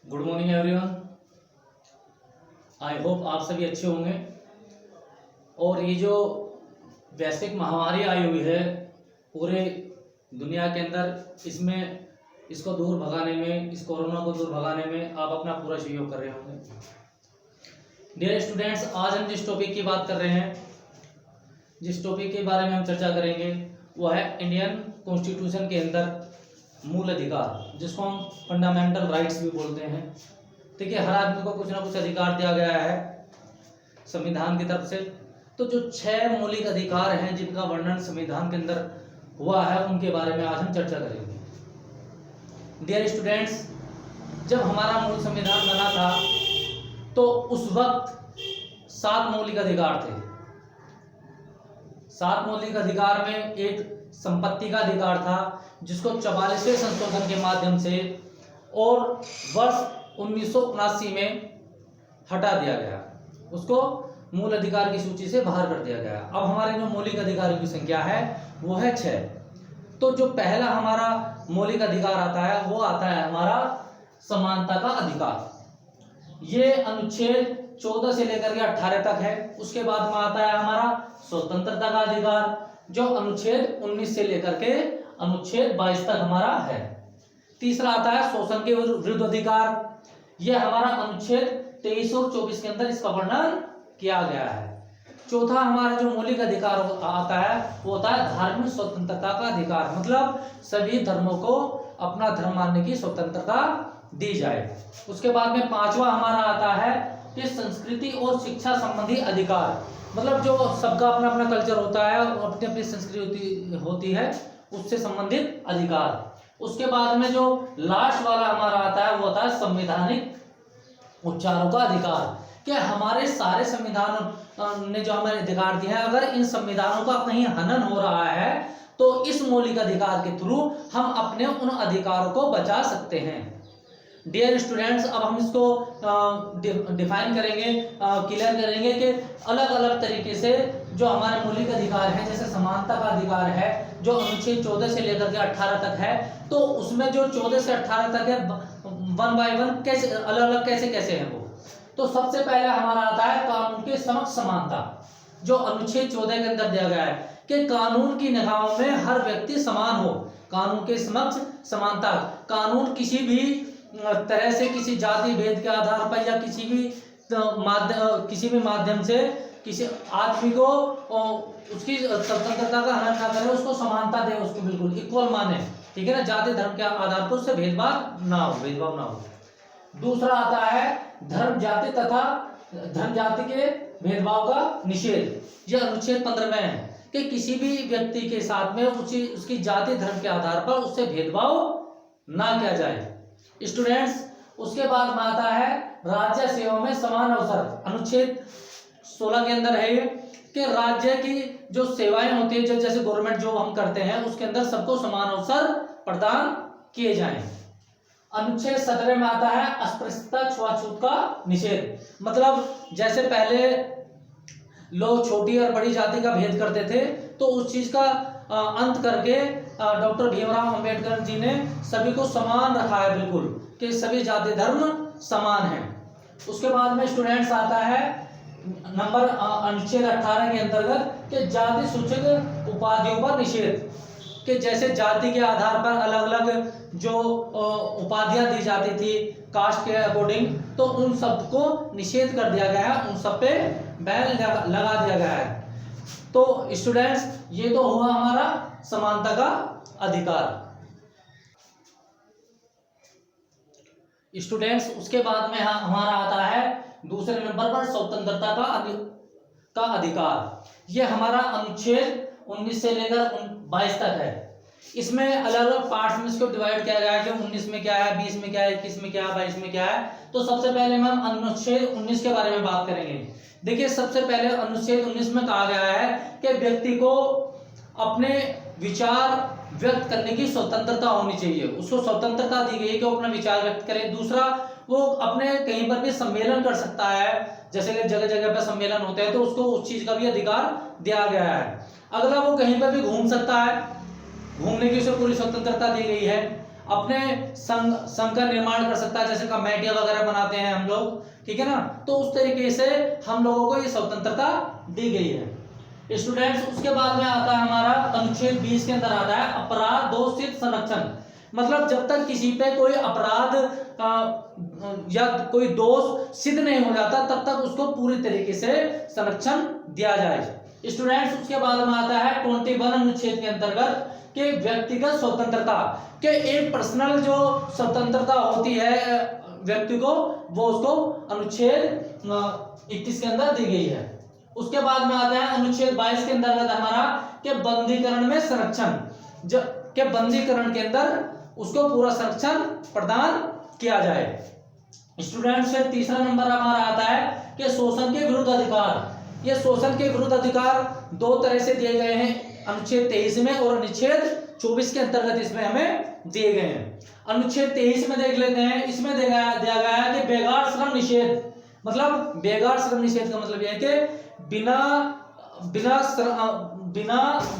Good morning everyone. I hope आप सभी अच्छे होंगे। और ये जो वैश्विक महामारी आई हुई है पूरे दुनिया के अंदर, इसको दूर भगाने में, इस कोरोना को दूर भगाने में आप अपना पूरा सहयोग कर रहे होंगे। डियर स्टूडेंट्स, आज हम जिस टॉपिक की बात कर रहे हैं, जिस टॉपिक के बारे में हम चर्चा करेंगे वो है इंडियन कॉन्स्टिट्यूशन के अंदर मूल अधिकार, जिसको हम फंडामेंटल राइट्स भी बोलते हैं। देखिए, हर आदमी को कुछ ना कुछ अधिकार दिया गया है संविधान की तरफ से। तो जो 6 मौलिक अधिकार हैं जिनका वर्णन संविधान के अंदर हुआ है, उनके बारे में आज हम चर्चा करेंगे। डियर स्टूडेंट्स, जब हमारा मूल संविधान बना था तो उस वक्त 7 मौलिक अधिकार थे। 7 मौलिक अधिकार में एक संपत्ति का अधिकार था, जिसको 44वें संशोधन के माध्यम से और वर्ष 1979 में हटा दिया गया, उसको मूल अधिकार की सूची से बाहर कर दिया गया। अब हमारे जो मौलिक अधिकारों की संख्या है वो है 6। तो जो पहला हमारा मौलिक अधिकार आता है वो आता है हमारा समानता का अधिकार। ये अनुच्छेद 14 से लेकर के 18 तक है। उसके बाद में आता है हमारा स्वतंत्रता का अधिकार, जो अनुच्छेद 19 से लेकर के अनुच्छेद 22 तक हमारा है। तीसरा आता है शोषण के विरुद्ध अधिकार। यह हमारा अनुच्छेद 23 और 24 के अंदर इसका वर्णन किया गया है। चौथा हमारा जो मौलिक अधिकार आता है वो होता है धार्मिक स्वतंत्रता का अधिकार, मतलब सभी धर्मों को अपना धर्म मानने की स्वतंत्रता दी जाए। उसके बाद में 5वां हमारा आता है कि संस्कृति और शिक्षा संबंधी अधिकार, मतलब जो सबका अपना अपना कल्चर होता है और अपनी अपनी संस्कृति होती है, उससे संबंधित अधिकार। उसके बाद में जो लास्ट वाला हमारा आता है वो होता है संवैधानिक उपचारों का अधिकार, कि हमारे सारे संविधान ने जो हमें अधिकार दिए हैं, अगर इन संविधानों का कहीं हनन हो रहा है तो इस मौलिक अधिकार के थ्रू हम अपने उन अधिकारों को बचा सकते हैं। डियर स्टूडेंट्स, अब हम इसको डिफाइन करेंगे, क्लियर करेंगे कि अलग अलग तरीके से जो हमारे मौलिक अधिकार हैं, जैसे समानता का अधिकार है जो अनुच्छेद 14 से लेकर के 18 तक है, तो उसमें जो 14 से 18 तक है 1 बाय 1 कैसे अलग अलग कैसे हैं वो। तो सबसे पहले हमारा आता है कानून के समक्ष समानता, जो अनुच्छेद 14 के अंदर दिया गया है कि कानून की निगाहों में हर व्यक्ति समान हो। कानून के समक्ष समानता, कानून किसी भी तरह से किसी जाति भेद के आधार पर या किसी भी माध्यम से किसी आदमी को उसकी स्वतंत्रता का हनन ना करे, उसको समानता दे, उसको बिल्कुल इक्वल माने, ठीक है ना, जाति धर्म के आधार पर उससे भेदभाव ना हो। दूसरा आता है धर्म जाति के भेदभाव का निषेध। यह अनुच्छेद 15 में है कि किसी भी व्यक्ति के साथ में उसकी जाति धर्म के आधार पर उससे भेदभाव ना किया जाए। स्टूडेंट्स, उसके बाद में आता है राज्य सेवा में समान अवसर। अनुच्छेद 16 के अंदर है ये कि राज्य की जो सेवाएं होती है, जैसे गवर्नमेंट जो हम करते हैं, उसके अंदर सबको समान अवसर प्रदान किए जाएं। अनुच्छेद 17 में आता है अस्पृश्यता छुआछूत का निषेध, मतलब जैसे पहले लोग छोटी और बड़ी जाति का भेद करते थे, तो उस चीज का अंत करके डॉक्टर भीमराव अंबेडकर जी ने सभी को समान रखा है, बिल्कुल कि सभी जाति धर्म समान है। उसके बाद में स्टूडेंट्स आता है नंबर अनुच्छेद 18 के अंतर्गत कि जाति सूचक उपाधियों पर निषेध, कि जैसे जाति के आधार पर अलग अलग जो उपाधियां दी जाती थी कास्ट के अकॉर्डिंग, तो उन सब को निषेध कर दिया गया है, उन सब पे बैन लगा दिया गया है। तो स्टूडेंट्स, ये तो हुआ हमारा समानता का अधिकार। स्टूडेंट्स, उसके बाद में हमारा आता है दूसरे नंबर पर स्वतंत्रता का अधिकार। यह हमारा अनुच्छेद 19 से लेकर 22 तक है। इसमें अलग अलग पार्ट्स में इसको डिवाइड किया गया है कि 19 में क्या है, 20 में क्या है, 21 में क्या है, 22 में क्या है। तो सबसे पहले हम अनुच्छेद 19 के बारे में बात करेंगे। देखिए, सबसे पहले अनुच्छेद 19 में कहा गया है कि व्यक्ति को अपने विचार व्यक्त करने की स्वतंत्रता होनी चाहिए, उसको स्वतंत्रता दी गई है कि वो अपना विचार व्यक्त करे। दूसरा, वो अपने कहीं पर भी सम्मेलन कर सकता है, जैसे कि जगह जगह पर सम्मेलन होते हैं, तो उसको उस चीज का भी अधिकार दिया गया है। अगला, वो कहीं पर भी घूम सकता है, घूमने की उसे पूरी स्वतंत्रता दी गई है। अपने संघ का निर्माण कर सकता है, जैसे कमेटियां वगैरह बनाते हैं हम लोग, ठीक है ना। तो उस तरीके से हम लोगों को ये स्वतंत्रता दी गई है। स्टूडेंट्स, उसके बाद में आता है हमारा अनुच्छेद 20 के अंदर आता है अपराध दोषित संरक्षण। मतलब जब तक किसी पे कोई अपराध या कोई दोष सिद्ध नहीं हो जाता तब तक उसको पूरी तरीके से संरक्षण दिया जाए। स्टूडेंट्स, उसके बाद में आता है 21 अनुच्छेद के अंतर्गत कि व्यक्तिगत स्वतंत्रता के एक पर्सनल जो स्वतंत्रता होती है व्यक्ति को, वो उसको अनुच्छेद 21 के अंदर दी गई है। उसके बाद में आता है अनुच्छेद 22 के अंतर्गत हमारा कि बंदीकरण में संरक्षण, के बंदीकरण के अंदर उसको पूरा संरक्षण प्रदान किया जाए। स्टूडेंट्स, फिर तीसरा नंबर हमारा आता है कि शोषण के विरुद्ध अधिकार। ये शोषण के विरुद्ध अधिकार दो तरह से दिए गए हैं, अनुच्छेद 23 में और अनुच्छेद 24 के अंतर्गत इसमें हमें दिए गए हैं। अनुच्छेद 23 में देख लेते हैं, इसमें दिया गया है कि बेगार श्रम निषेध। मतलब बेगार श्रम निषेध का मतलब यह है कि बिना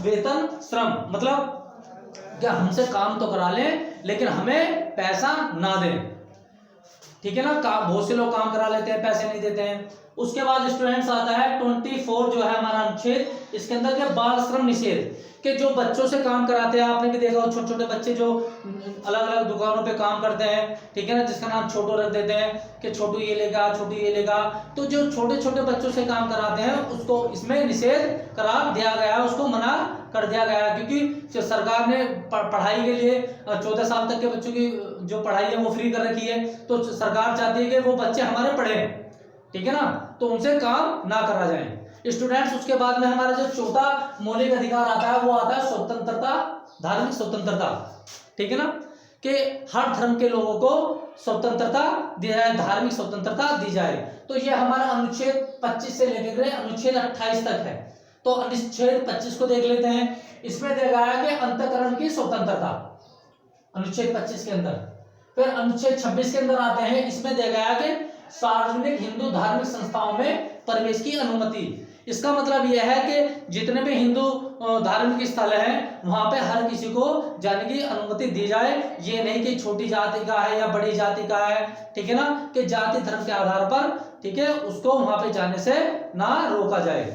वेतन श्रम, मतलब क्या हमसे काम तो करा लें लेकिन हमें पैसा ना दें, ठीक है ना। बहुत से लोग काम करा लेते हैं, पैसे नहीं देते हैं। उसके बाद स्टूडेंट्स आता है 24 जो है हमारा अनुच्छेद, इसके अंदर क्या बाल श्रम निषेध, कि जो बच्चों से काम कराते हैं, आपने भी देखा हो छोटे छोटे बच्चे जो अलग अलग दुकानों पे काम करते हैं, ठीक है ना, जिसका नाम छोटू रख देते हैं कि छोटू ये लेगा, छोटू ये लेगा। तो जो छोटे छोटे बच्चों से काम कराते हैं उसको इसमें निषेध करार दिया गया है, उसको मना कर दिया गया है, क्योंकि सरकार ने पढ़ाई के लिए 14 साल तक के बच्चों की जो पढ़ाई है वो फ्री कर रखी है। तो सरकार चाहती है कि वो बच्चे हमारे पढ़ें, ठीक है ना, तो उनसे काम ना करा जाए। स्टूडेंट्स, उसके बाद में हमारा जो चौथा मौलिक अधिकार आता है वो आता है स्वतंत्रता, धार्मिक स्वतंत्रता, ठीक है ना, कि हर धर्म के लोगों को स्वतंत्रता दी जाए, धार्मिक स्वतंत्रता दी जाए। तो ये हमारा अनुच्छेद 25 से लेकर अनुच्छेद 28 तक है। तो अनुच्छेद 25 को देख लेते हैं, इसमें देखा है कि अंतःकरण की स्वतंत्रता, अनुच्छेद 25 के अंदर। फिर अनुच्छेद 26 के अंदर आते हैं, इसमें देखा है कि सार्वजनिक हिंदू धार्मिक संस्थाओं में प्रवेश की अनुमति। इसका मतलब यह है कि जितने भी हिंदू धार्मिक स्थल हैं वहां पे हर किसी को जाने की अनुमति दी जाए। ये नहीं कि छोटी जाति का है या बड़ी जाति का है, ठीक है ना, कि जाति धर्म के आधार पर, ठीक है, उसको वहां पे जाने से ना रोका जाए।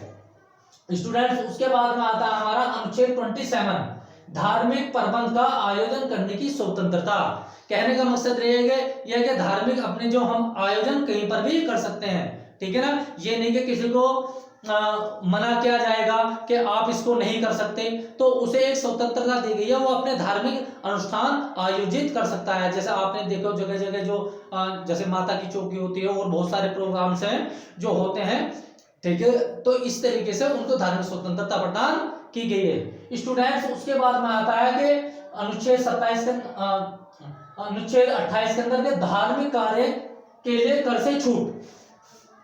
स्टूडेंट्स, उसके बाद में आता है हमारा अनुच्छेद 27, धार्मिक प्रबंध का आयोजन करने की स्वतंत्रता। कहने का मकसद यह है कि धार्मिक अपने जो हम आयोजन कहीं पर भी कर सकते हैं, ठीक है ना। ये नहीं कि किसी को मना किया जाएगा कि आप इसको नहीं कर सकते, तो उसे एक स्वतंत्रता दी गई है, वो अपने धार्मिक अनुष्ठान आयोजित कर सकता है। जैसे आपने देखो जगह जगह जो जैसे माता की चौकी होती है और बहुत सारे प्रोग्राम्स हैं जो होते हैं, ठीक है, तो इस तरीके से उनको धार्मिक स्वतंत्रता प्रदान की गई है। स्टूडेंट्स, उसके बाद में आता है कि अनुच्छेद 28 के अंदर के धार्मिक कार्य के लिए कर से छूट,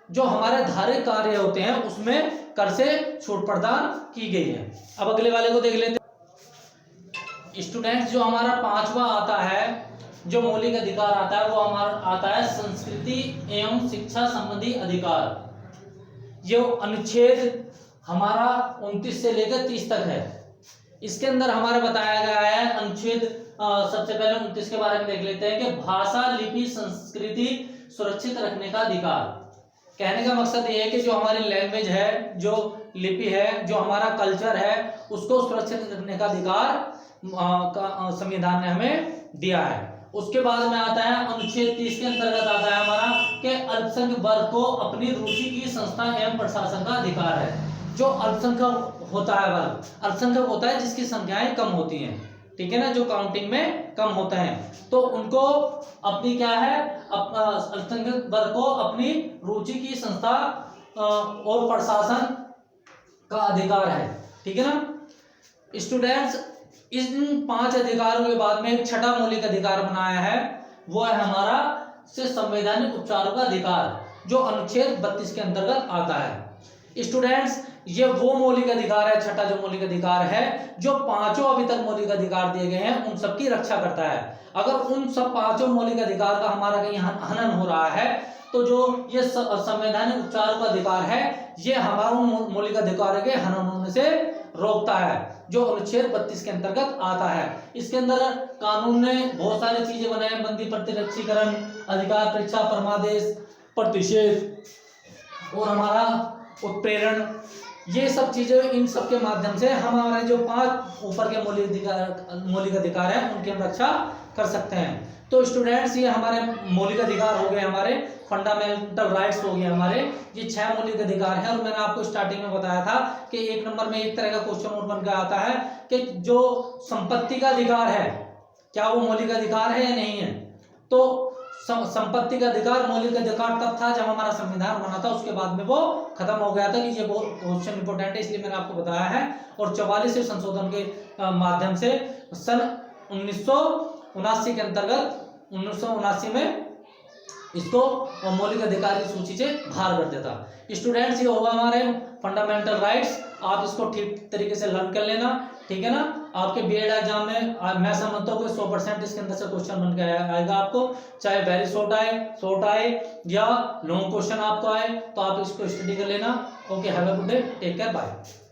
जो हमारे धार्मिक कार्य होते हैं उसमें कर से छूट प्रदान की गई है। अब अगले वाले को देख लेते हैं। स्टूडेंट्स, जो हमारा 5वां आता है जो मौलिक अधिकार आता है वो हमारा आता है संस्कृति एवं शिक्षा संबंधी अधिकार। ये अनुच्छेद हमारा 29 से लेकर 30 तक है। इसके अंदर हमारा बताया गया है अनुच्छेद सबसे पहले 29 के बारे में देख लेते हैं कि भाषा, लिपि, संस्कृति सुरक्षित रखने का अधिकार। कहने का मकसद ये है कि जो हमारी लैंग्वेज है, जो लिपि है, जो हमारा कल्चर है, उसको सुरक्षित रखने का अधिकार संविधान ने हमें दिया है। उसके बाद में आता है अनुच्छेद 30 के अंतर्गत आता है हमारा कि अल्पसंख्यक वर्ग को अपनी रुचि की संस्था एवं प्रशासन का अधिकार है। जो अल्पसंख्यक होता है वर्ग, अल्पसंख्यक होता है जिसकी संख्याएं कम होती हैं, ठीक है ना, जो काउंटिंग में कम होते हैं, तो उनको अपनी क्या है, अल्पसंख्यक वर्ग को अपनी रुचि की संस्था और प्रशासन का अधिकार है, ठीक है ना। स्टूडेंट्स, इन 5 अधिकारों के बाद में एक छठा मौलिक अधिकार बनाया है, वो है हमारा से संवैधानिक उपचारों का अधिकार, जो अनुच्छेद 32 के अंतर्गत आता है। स्टूडेंट्स, ये वो मौलिक अधिकार है, छठा जो मौलिक अधिकार है, जो 5 अभी तक मौलिक अधिकार दिए गए हैं उन सबकी रक्षा करता है। अगर उन सब 5 मौलिक अधिकार का हमारा कहीं हनन हो रहा है तो जो ये संवैधानिक उपचारों का अधिकार है, ये हमारा मौलिक अधिकार के हनन होने से रोकता है, जो अनुच्छेद 32 के अंतर्गत आता है। इसके अंदर कानून ने बहुत सारी चीजें बनाई हैं, बंदी प्रतिरक्षीकरण, अधिकार परीक्षा, परमादेश, प्रतिषेध और हमारा उत्प्रेरण, ये सब चीजें, इन सब के माध्यम से हम हमारे जो 5 ऊपर के मौलिक अधिकार हैं उनकी हम रक्षा कर सकते हैं। तो स्टूडेंट्स, ये हमारे मौलिक अधिकार हो गए, हमारे फंडामेंटल राइट्स हो गए हमारे, ये 6 मौलिक अधिकार हैं। और मैंने आपको स्टार्टिंग में बताया था कि 1 नंबर में एक तरह का क्वेश्चन और बन के आता है कि जो संपत्ति का अधिकार है, क्या वो मौलिक अधिकार है या नहीं है। तो संपत्ति का अधिकार मौलिक अधिकार तब था जब हमारा संविधान बना था, उसके बाद में वो खत्म हो गया था। कि ये बहुत क्वेश्चन इंपॉर्टेंट है, इसलिए मैंने आपको बताया है। और 44वें संशोधन के माध्यम से सन 1979 के अंतर्गत 1979 में इसको मौलिक अधिकार की सूची से बाहर कर देता। स्टूडेंट्स, ये होगा हमारे फंडामेंटल राइट्स, आप इसको ठीक तरीके से लर्न कर लेना, ठीक है ना। आपके बीएड एग्जाम में मैं समझता हूँ कि 100% इसके अंदर से क्वेश्चन बन के आएगा आपको, चाहे वेरी शॉर्ट आए या लॉन्ग क्वेश्चन आपको आए, तो आप इसको स्टडी कर लेना। Okay, have a good day, take care, bye.